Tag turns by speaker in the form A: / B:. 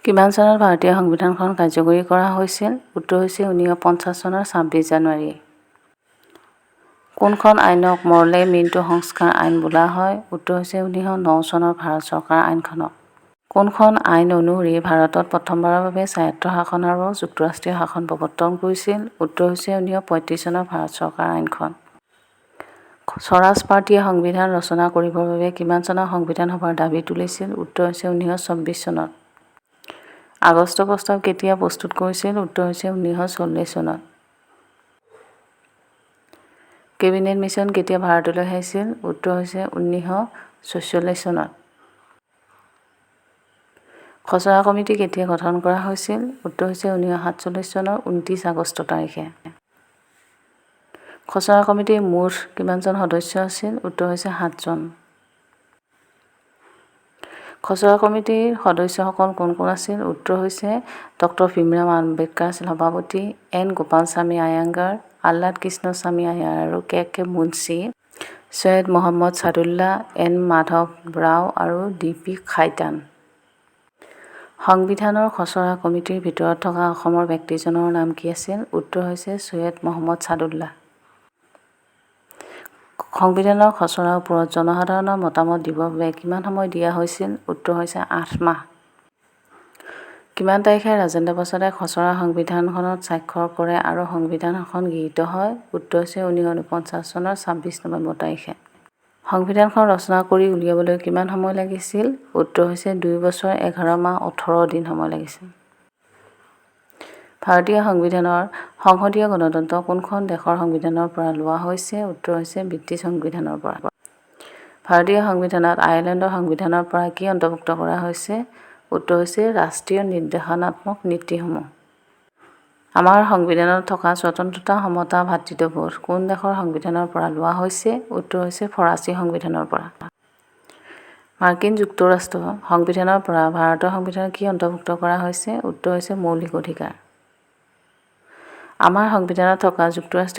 A: কিমান চনত ভাৰতীয় সংবিধানখন কাৰ্যকৰী কৰা হৈছিল? উত্তৰ হৈছে 1950 চনৰ 26 জানুৱাৰী। কোনখন আইনক মৰলে মিন্টো সংস্কাৰ আইন বোলা হয়? উত্তৰ হৈছে 1909 চনৰ ভাৰত চৰকাৰ আইনখনক। কোনখন আইন অনুসৰি ভাৰতত প্ৰথমবাৰৰ বাবে স্বায়ত্তশাসন আৰু যুক্তৰাষ্ট্ৰীয় শাসন প্ৰৱৰ্তন কৰিছিল? উত্তৰ হৈছে 1935 চনৰ ভাৰত চৰকাৰ আইনখন। স্বৰাজ পাৰ্টীয়ে সংবিধান ৰচনা কৰিবৰ বাবে কিমান চনত সংবিধান সভাৰ দাবী তুলিছিল? উত্তৰ হৈছে 1924 চনত। আগষ্ট প্ৰস্তাৱ কেতিয়া প্ৰস্তুত কৰিছিল? উত্তৰ হৈছে 1940 চনত। কেবিনেট মিছন কেতিয়া ভাৰতলৈ আহিছিল? উত্তৰ হৈছে 1946 চনত। খচৰা কমিটি কেতিয়া গঠন কৰা হৈছিল? উত্তৰ হৈছে 1947 চনৰ 29 আগষ্ট তাৰিখে। খচৰা কমিটিৰ মুঠ কিমানজন সদস্য আছিল? উত্তৰ হৈছে 7 জন। খচৰা কমিটিৰ সদস্যসকল কোন কোন আছিল? উত্তৰ হৈছে ডক্টৰ ভীমৰাও আম্বেদকাৰ আছিল সভাপতি, এন গোপালস্বামী আয়াংগাৰ, আহ্লাদ কৃষ্ণস্বামী আয়াৰ আৰু কে মুন্সী, সৈয়দ মহম্মদ ছাদুল্লাহ, এন মাধৱ ৰাও আৰু ডি.পি. খাইতান। সংবিধানৰ খচৰা কমিটিৰ ভিতৰত থকা অসমৰ ব্যক্তিজনৰ নাম কি আছিল? উত্তৰ হৈছে সৈয়দ মহম্মদ ছাদুল্লাহ। সংবিধানৰ খচৰাৰ ওপৰত জনসাধাৰণৰ মতামত দিবৰ বাবে কিমান সময় দিয়া হৈছিল? উত্তৰ হৈছে 8 মাহ। কিমান তাৰিখে ৰাজেন্দ্ৰ প্ৰসাদে খচৰা সংবিধানখনত স্বাক্ষৰ কৰে আৰু সংবিধানখন গৃহীত হয়? উত্তৰ হৈছে 1949 চনৰ 26 নৱেম্বৰ তাৰিখে। সংবিধানখন ৰচনা কৰি উলিয়াবলৈ কিমান সময় লাগিছিল? উত্তৰ হৈছে 2 বছৰ 11 মাহ 18 দিন সময় লাগিছিল। ভাৰতীয় সংবিধানৰ সংসদীয় গণতন্ত্ৰ কোনখন দেশৰ সংবিধানৰ পৰা লোৱা হৈছে? উত্তৰ হৈছে ব্ৰিটিছ সংবিধানৰ পৰা। ভাৰতীয় সংবিধানত আয়াৰলেণ্ডৰ সংবিধানৰ পৰা কি অন্তৰ্ভুক্ত কৰা হৈছে? উত্তৰ হৈছে ৰাষ্ট্ৰীয় নিৰ্দেশনাত্মক নীতিসমূহ। আমাৰ সংবিধানত থকা স্বতন্ত্ৰতা, সমতা, ভাতৃত্ববোধ কোন দেশৰ সংবিধানৰ পৰা লোৱা হৈছে? উত্তৰ হৈছে ফৰাচী সংবিধানৰ পৰা। মাৰ্কিন যুক্তৰাষ্ট্ৰৰ সংবিধানৰ পৰা ভাৰতৰ সংবিধানত কি অন্তৰ্ভুক্ত কৰা হৈছে? উত্তৰ হৈছে মৌলিক অধিকাৰ। আমাৰ সংবিধানত থকা যুক্তৰাষ্ট্ৰীয়